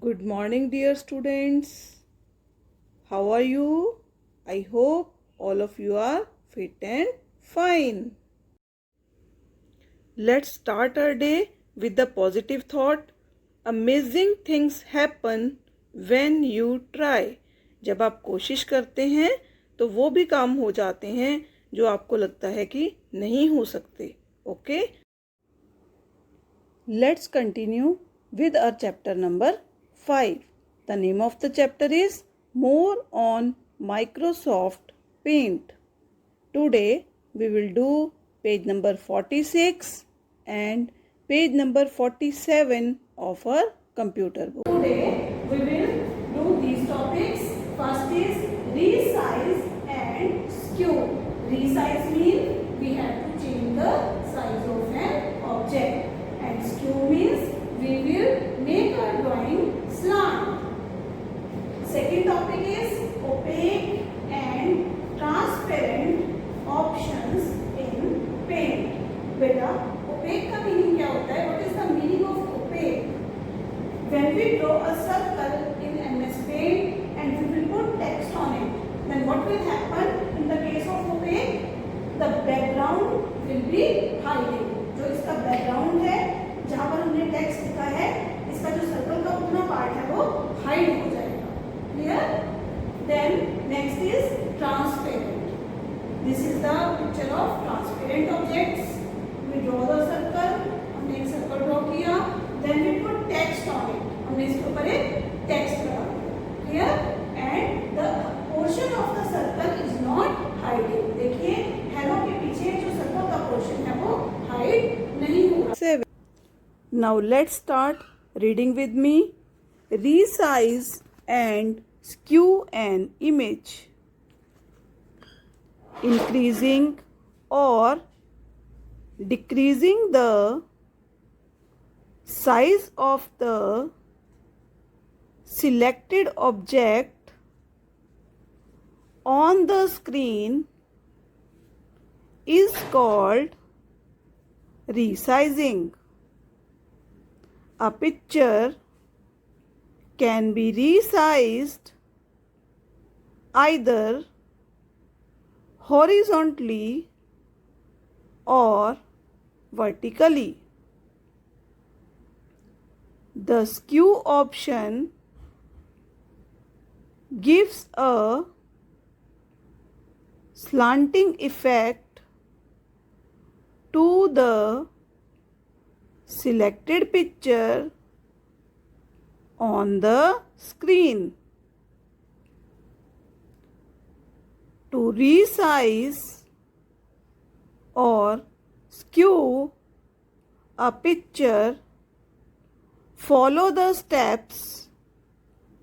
Good morning, dear students. How are you? I hope all of you are fit and fine. Let's start our day with the positive thought. Amazing things happen when you try. जब आप कोशिश करते हैं तो वो भी काम हो जाते हैं जो आपको लगता है कि नहीं हो सकते. Okay? Let's continue with our chapter number 5. The name of the chapter is More on Microsoft Paint. Today we will do page number 46 and page number 47 of our computer book. Today we will do these topics. First is resize and skew. Resize means we have to change the size of an object. And skew means we will make our drawing slant. Second topic is opaque and transparent options in paint. Beta, opaque का meaning क्या होता है? What is the meaning of opaque? When we draw a circle in MS Paint and we will put text on it, then what will happen in the case of opaque? The background will be hiding. जो इसका background है जहाँ पर हमने text लिखा है इसका जो सर्कल का पूरा पार्ट है वो हाइड हो जाएगा. Clear? Then next is transparent. This is the picture of transparent objects. We draw the circle. हमने एक सर्कल ड्रॉ किया. Then we put text on it. हमने इसके ऊपर एक टेक्स्ट लगा दिया. Clear? And the portion of the circle is not hiding. देखिए हेलो के पीछे जो सर्कल का पोर्शन है वो हाइड नहीं हो रहा. Now let's start reading with me. Resize and skew an image. Increasing or decreasing the size of the selected object on the screen is called resizing. A picture can be resized either horizontally or vertically. The skew option gives a slanting effect to the selected picture on the screen. To resize or skew a picture, follow the steps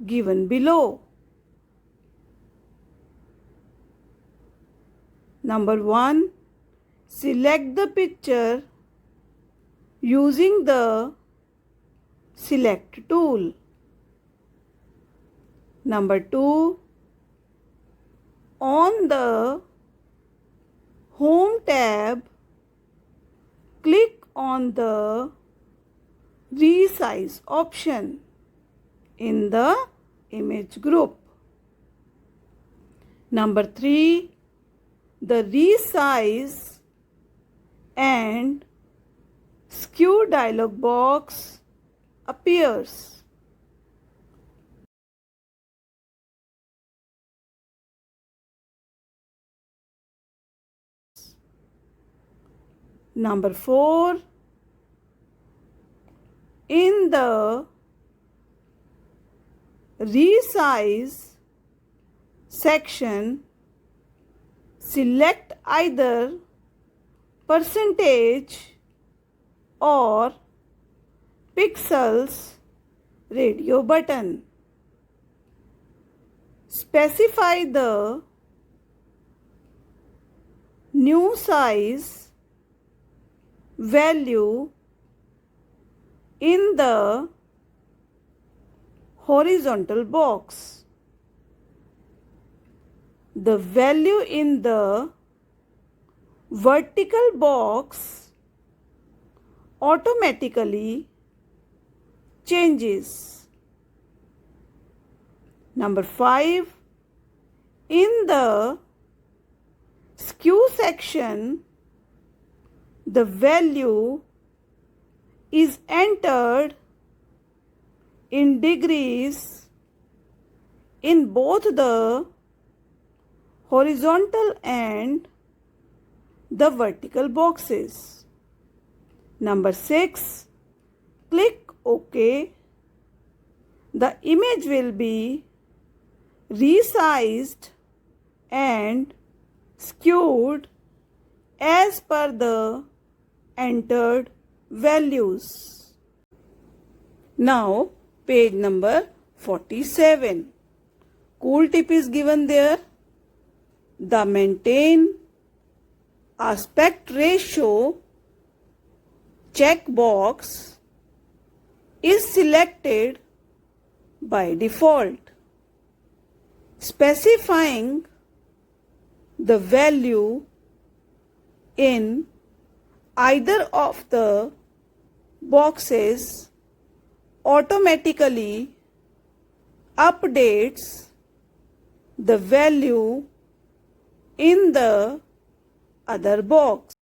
given below. Number 1. Select the picture using the Select tool. Number 2. On the Home tab, click on the Resize option in the image group. Number 3. The Resize and Skew dialog box appears. Number 4. In the Resize section, select either percentage or pixels radio button. Specify the new size value in the horizontal box. The value in the vertical box automatically changes. Number 5. In the skew section, the value is entered in degrees in both the horizontal and the vertical boxes. Number 6. Click OK. The image will be resized and skewed as per the entered values. Now, page number 47. Cool tip is given there. The maintain aspect ratio checkbox is selected by default, specifying the value in either of the boxes automatically updates the value in the other box.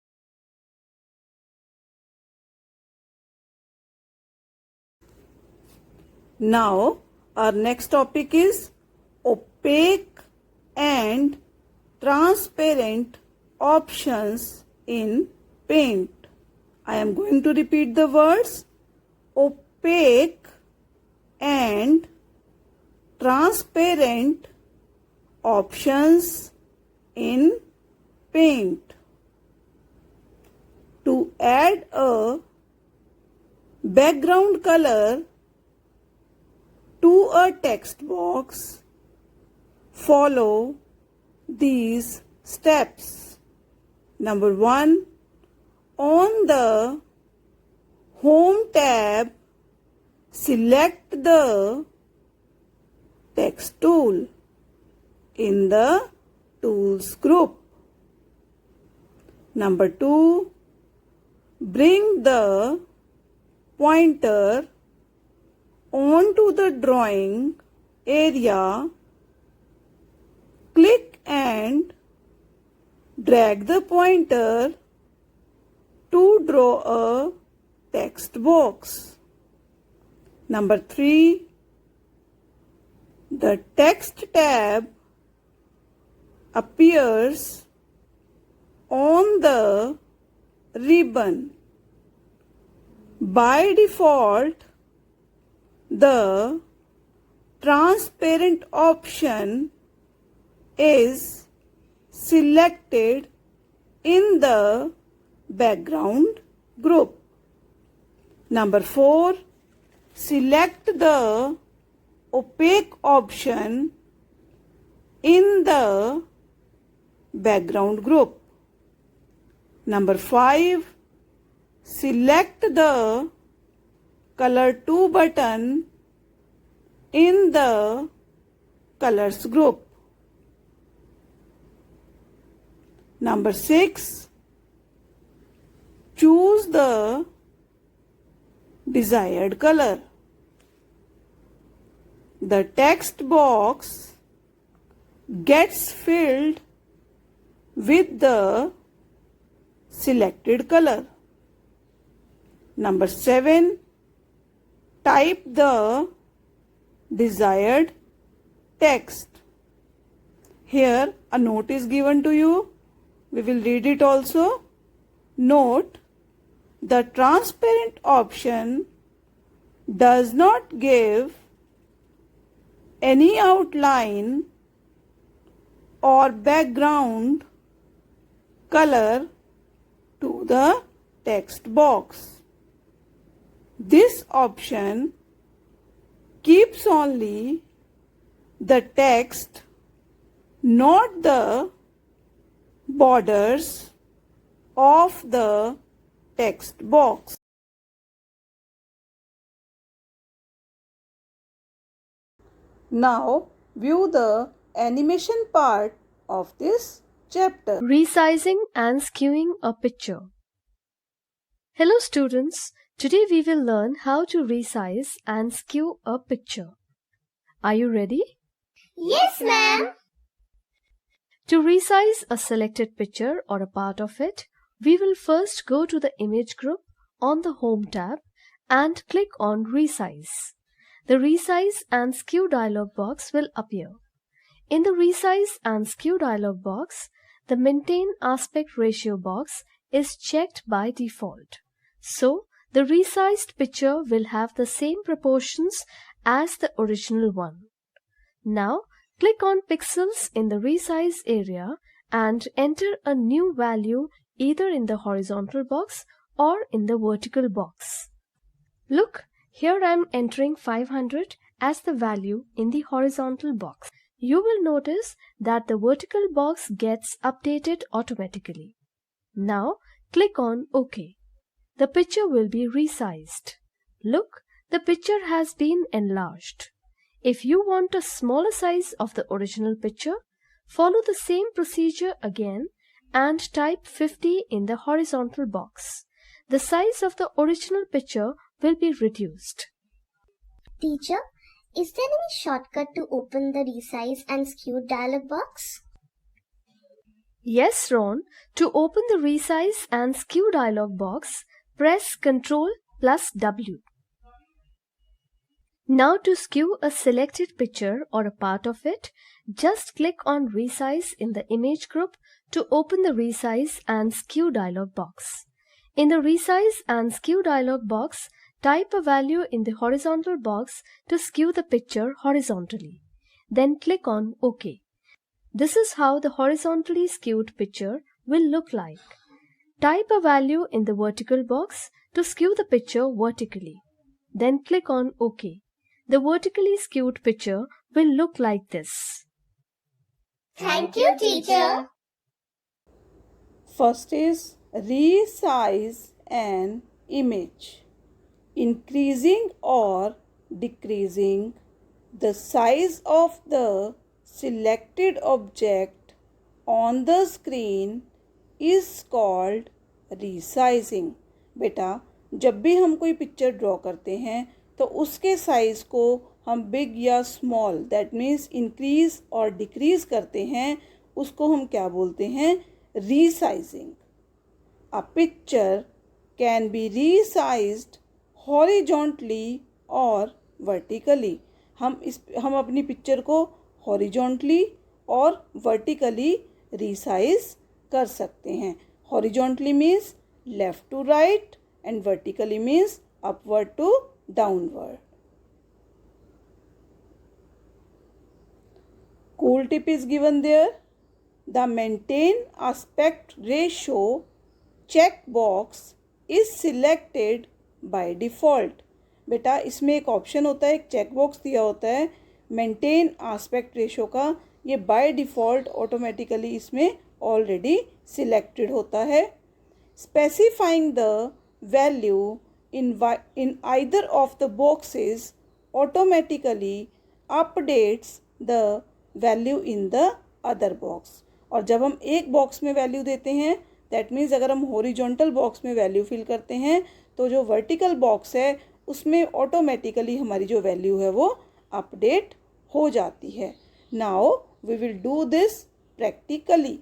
Now, our next topic is opaque and transparent options in Paint. I am going to repeat the words opaque and transparent options in Paint. To add a background color to a text box, follow these steps. Number 1. On the Home tab, select the text tool in the Tools group. Number 2. Bring the pointer onto the drawing area. Click and drag the pointer to draw a text box. Number 3. The Text tab appears on the ribbon. By default, the transparent option is selected in the background group. Number 4. Select the opaque option in the background group. Number 5. Select the Color to button in the Colors group. Number 6. Choose the desired color. The text box gets filled with the selected color. Number 7. Type the desired text. Here a note is given to you. We will read it also. Note: the transparent option does not give any outline or background color to the text box. This option keeps only the text, not the borders of the text box. Now view the animation part of this chapter. Resizing and skewing a picture. Hello students, today we will learn how to resize and skew a picture. Are you ready? Yes, ma'am. To resize a selected picture or a part of it, we will first go to the image group on the Home tab and click on Resize. The Resize and Skew dialog box will appear. In the Resize and Skew dialog box, the Maintain Aspect Ratio box is checked by default. So, the resized picture will have the same proportions as the original one. Now, click on Pixels in the Resize area and enter a new value either in the horizontal box or in the vertical box. Look, here I am entering 500 as the value in the horizontal box. You will notice that the vertical box gets updated automatically. Now, click on OK. The picture will be resized. Look, the picture has been enlarged. If you want a smaller size of the original picture, follow the same procedure again and type 50 in the horizontal box. The size of the original picture will be reduced. Teacher, is there any shortcut to open the Resize and Skew dialog box? Yes, Ron. To open the Resize and Skew dialog box, press Ctrl+W. Now to skew a selected picture or a part of it, just click on Resize in the image group to open the Resize and Skew dialog box. In the Resize and Skew dialog box, type a value in the horizontal box to skew the picture horizontally. Then click on OK. This is how the horizontally skewed picture will look like. Type a value in the vertical box to skew the picture vertically. Then click on OK. The vertically skewed picture will look like this. Thank you, teacher. First is resize an image. Increasing or decreasing the size of the selected object on the screen is called resizing. बेटा जब भी हम कोई picture draw करते हैं तो उसके size को हम बिग या स्मॉल दैट मीन्स इंक्रीज और डिक्रीज करते हैं, उसको हम क्या बोलते हैं? Resizing. A picture can be resized horizontally और वर्टिकली. हम अपनी पिक्चर को हॉरिजॉन्टली और वर्टिकली रीसाइज कर सकते हैं. Horizontally means left to right and vertically means upward to downward. Cool tip is given there. The maintain aspect ratio checkbox is selected by default. बेटा इसमें एक ऑप्शन होता है, एक चेक बॉक्स दिया होता है मेंटेन आस्पेक्ट रेशो का. ये बाय डिफ़ॉल्ट ऑटोमेटिकली इसमें ऑलरेडी सिलेक्टेड होता है. Specifying the value in either of the boxes automatically updates the value in the other box. और जब हम एक बॉक्स में वैल्यू देते हैं दैट मीन्स अगर हम हॉरिजॉन्टल बॉक्स में वैल्यू फिल करते हैं तो जो वर्टिकल बॉक्स है उसमें ऑटोमेटिकली हमारी जो वैल्यू है वो अपडेट हो जाती है. Now we will do this practically.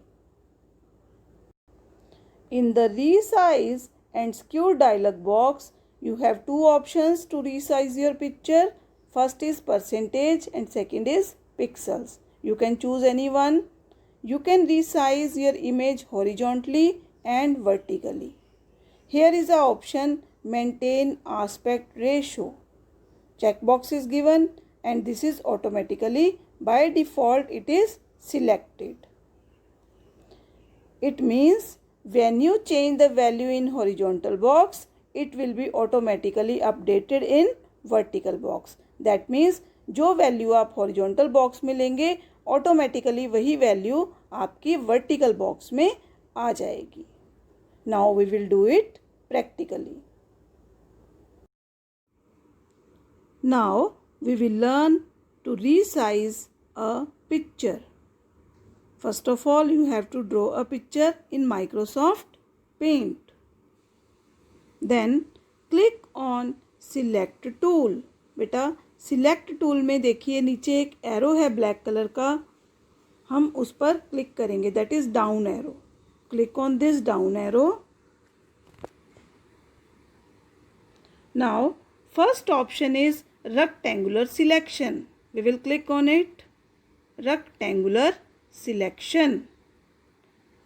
In the resize and skew dialog box, you have two options to resize your picture. First is percentage and second is pixels. You can choose any one. You can resize your image horizontally and vertically. Here is the option maintain aspect ratio. Checkbox is given and this is automatically by default it is selected. It means when you change the value in horizontal box, it will be automatically updated in vertical box. That means जो value आप horizontal box में लेंगे automatically वही value आपकी vertical box में आ जाएगी. Now we will do it practically. Now we will learn to resize a picture. First of all, you have to draw a picture in Microsoft Paint. Then click on Select Tool. बेटा select tool में देखिए नीचे एक arrow है black colour का, हम उस पर क्लिक करेंगे, that is down arrow. Click on this down arrow. Now, first option is rectangular selection. We will click on it. Rectangular selection.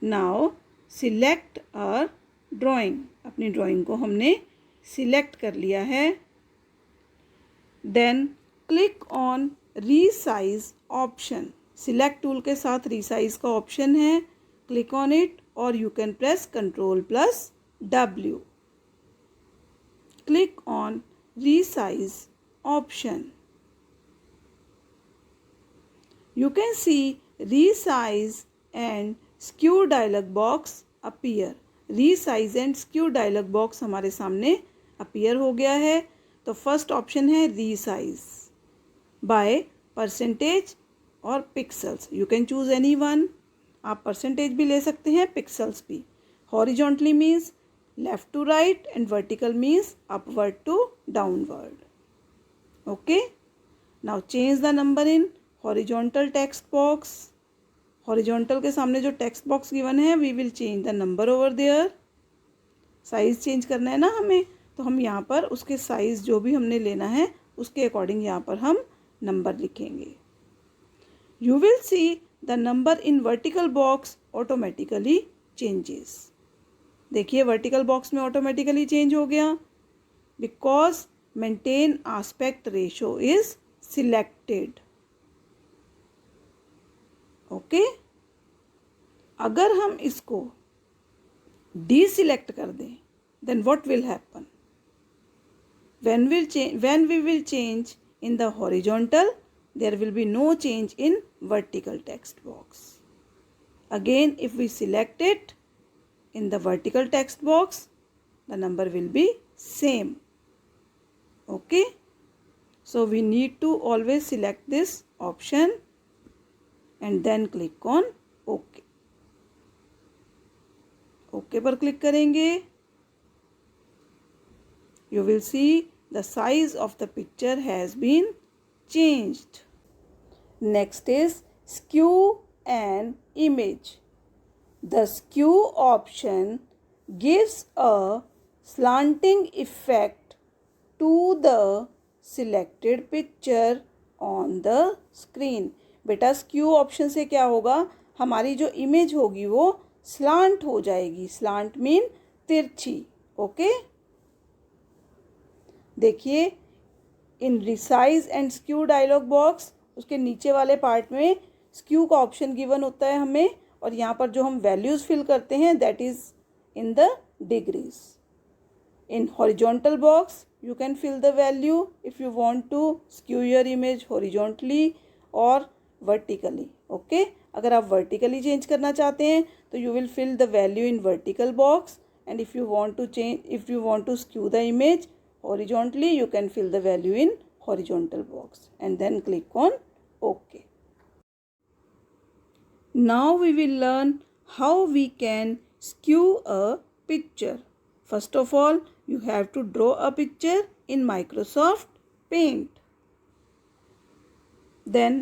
Now, select a drawing. अपनी drawing को हमने select कर लिया है. Then, click on resize option. Select tool के साथ resize का option है. Click on it or you can press Ctrl plus W. Click on resize option. You can see resize and skew dialog box appear. Resize and skew dialog box हमारे सामने appear हो गया है. तो first option है resize by percentage और pixels. You can choose any one. आप percentage भी ले सकते हैं, पिक्सल्स भी. Horizontally means left to right and vertical means upward to downward. Okay. Now change the number in horizontal text box. Horizontal के सामने जो text box given है, we will change the number over there. Size change करना है ना हमें, तो हम यहाँ पर उसके साइज जो भी हमने लेना है उसके अकॉर्डिंग यहाँ पर हम नंबर लिखेंगे. You will see the number in vertical box automatically changes. देखिए वर्टिकल बॉक्स में ऑटोमेटिकली चेंज हो गया, because maintain aspect ratio is selected. Okay. अगर हम इसको डीसिलेक्ट कर दें, then what will happen? When we will change in the horizontal, there will be no change in vertical text box. Again if we select it in the vertical text box, the number will be same. Okay. So we need to always select this option and then click on OK. OK पर click करेंगे. You will see the size of the picture has been changed. Next is skew an image. The skew option gives a slanting effect to the selected picture on the screen. बेटा skew option से क्या होगा, हमारी जो image होगी वो slant हो जाएगी. slant mean तिरछी. ओके. देखिए इन resize and skew dialog box, उसके नीचे वाले पार्ट में skew का ऑप्शन गिवन होता है हमें, और यहाँ पर जो हम वैल्यूज़ फिल करते हैं that is in the degrees. In horizontal box you can fill the value if you want to skew your image horizontally और वर्टिकली. ओके. अगर आप वर्टिकली चेंज करना चाहते हैं तो you will fill the value in vertical box, and if you want to skew the image horizontally you can fill the value in horizontal box and then click on okay. Now we will learn how we can skew a picture. First of all, you have to draw a picture in Microsoft Paint. Then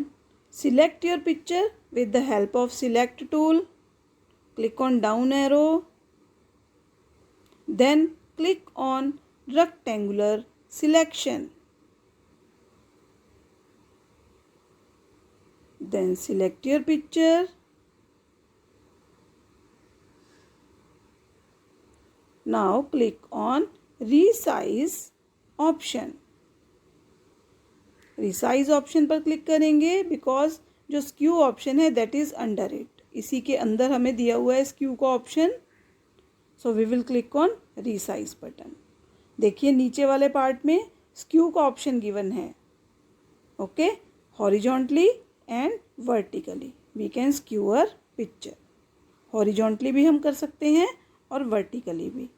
select your picture with the help of select tool. Click on down arrow. Then click on rectangular selection. Then select your picture. Now click on resize option. resize option पर click करेंगे because जो skew option है that is under it. इसी के अंदर हमें दिया हुआ है skew का option. So we will click on resize button. देखिए नीचे वाले पार्ट में skew का ऑप्शन गिवन है. Okay. Horizontally and vertically we can skew our picture. Horizontally भी हम कर सकते हैं और वर्टिकली भी.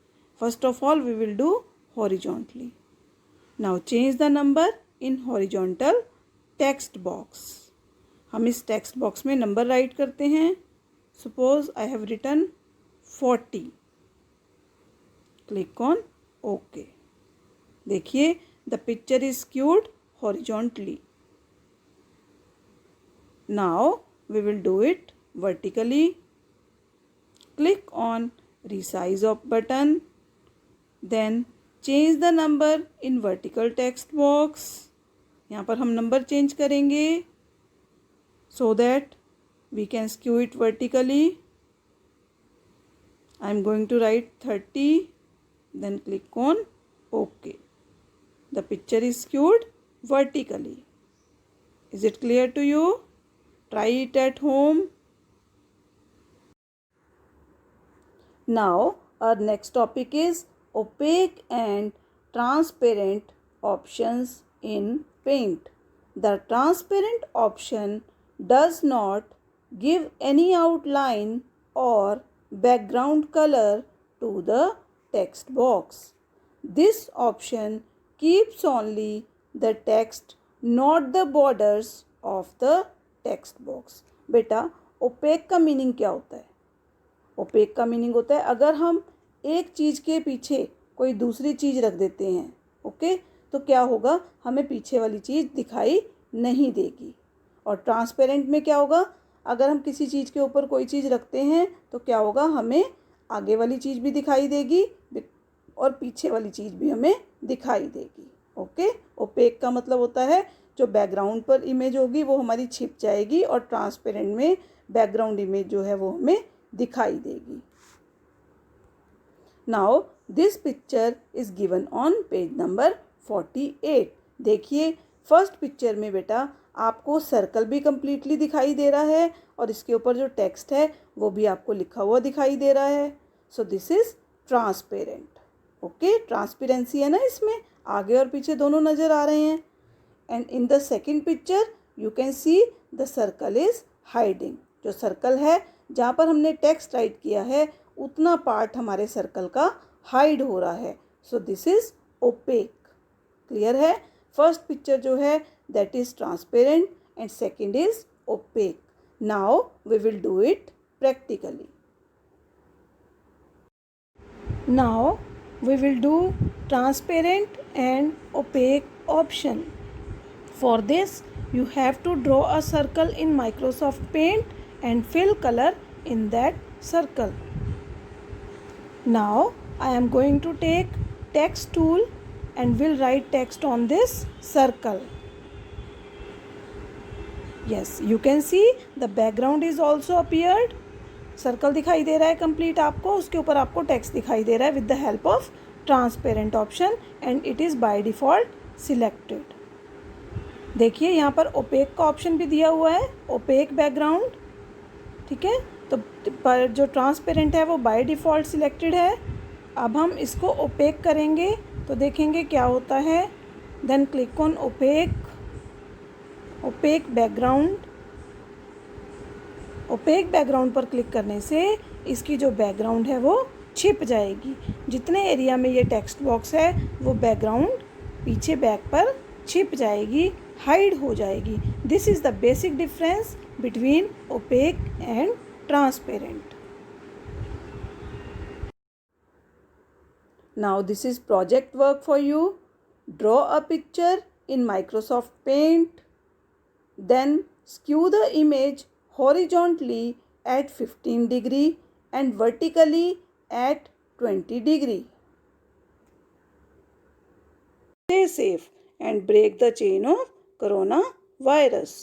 First of all we will do horizontally. Now change the number in horizontal text box. हम इस टेक्स्ट बॉक्स में नंबर राइट करते हैं. Suppose I have written 40. Click on okay. देखिए the picture is skewed horizontally. Now we will do it vertically. Click on resize of button. Then change the number in vertical text box. यहाँ पर हम number change करेंगे so that we can skew it vertically. I am going to write 30. Then click on OK. The picture is skewed vertically. Is it clear to you? Try it at home. Now our next topic is opaque and transparent options in Paint. The transparent option does not give any outline or background color to the text box. This option keeps only the text, not the borders of the text box. बेटा opaque का meaning क्या होता है? OPEC का meaning होता है अगर हम एक चीज़ के पीछे कोई दूसरी चीज़ रख देते हैं, ओके, तो क्या होगा, हमें पीछे वाली चीज़ दिखाई नहीं देगी. और ट्रांसपेरेंट में क्या होगा, अगर हम किसी चीज़ के ऊपर कोई चीज़ रखते हैं तो क्या होगा, हमें आगे वाली चीज़ भी दिखाई देगी और पीछे वाली चीज़ भी हमें दिखाई देगी. ओके, ओपेक का मतलब होता है जो बैकग्राउंड पर इमेज होगी वो हमारी छिप जाएगी और ट्रांसपेरेंट में बैकग्राउंड इमेज जो है वो हमें दिखाई देगी. Now this picture is given on page number 48. देखिए फर्स्ट पिक्चर में बेटा आपको सर्कल भी कम्प्लीटली दिखाई दे रहा है और इसके ऊपर जो टेक्स्ट है वो भी आपको लिखा हुआ दिखाई दे रहा है. So this is transparent. Okay, transparency है ना, इसमें आगे और पीछे दोनों नज़र आ रहे हैं. And in the second picture you can see the circle is hiding. जो सर्कल है जहाँ पर हमने टेक्स्ट राइट किया है उतना पार्ट हमारे सर्कल का हाइड हो रहा है. So this is opaque. Clear है? फर्स्ट पिक्चर जो है that is transparent and second is opaque. Now we will do it practically. Now we will do transparent and opaque option. For this you have to draw a circle in Microsoft Paint and fill color in that circle. Now I am going to take text tool and will write text on this circle. Yes, you can see the background is also appeared. Circle दिखाई दे रहा है complete आपको, उसके ऊपर आपको text दिखाई दे रहा है with the help of transparent option and it is by default selected. देखिए यहाँ पर ओपेक का ऑप्शन भी दिया हुआ है, ओपेक बैकग्राउंड. ठीक है, तो पर जो ट्रांसपेरेंट है वो बाय डिफ़ॉल्ट सिलेक्टेड है. अब हम इसको ओपेक करेंगे तो देखेंगे क्या होता है. Then click on opaque, opaque background. Opaque background पर क्लिक करने से इसकी जो बैकग्राउंड है वो छिप जाएगी. जितने एरिया में ये टेक्स्ट बॉक्स है वो बैकग्राउंड पीछे बैक पर छिप जाएगी, हाइड हो जाएगी. This is the basic difference between opaque and transparent. Now this is project work for you. Draw a picture in Microsoft paint, then skew the image horizontally at 15 degree and vertically at 20 degree. Stay safe and break the chain of coronavirus.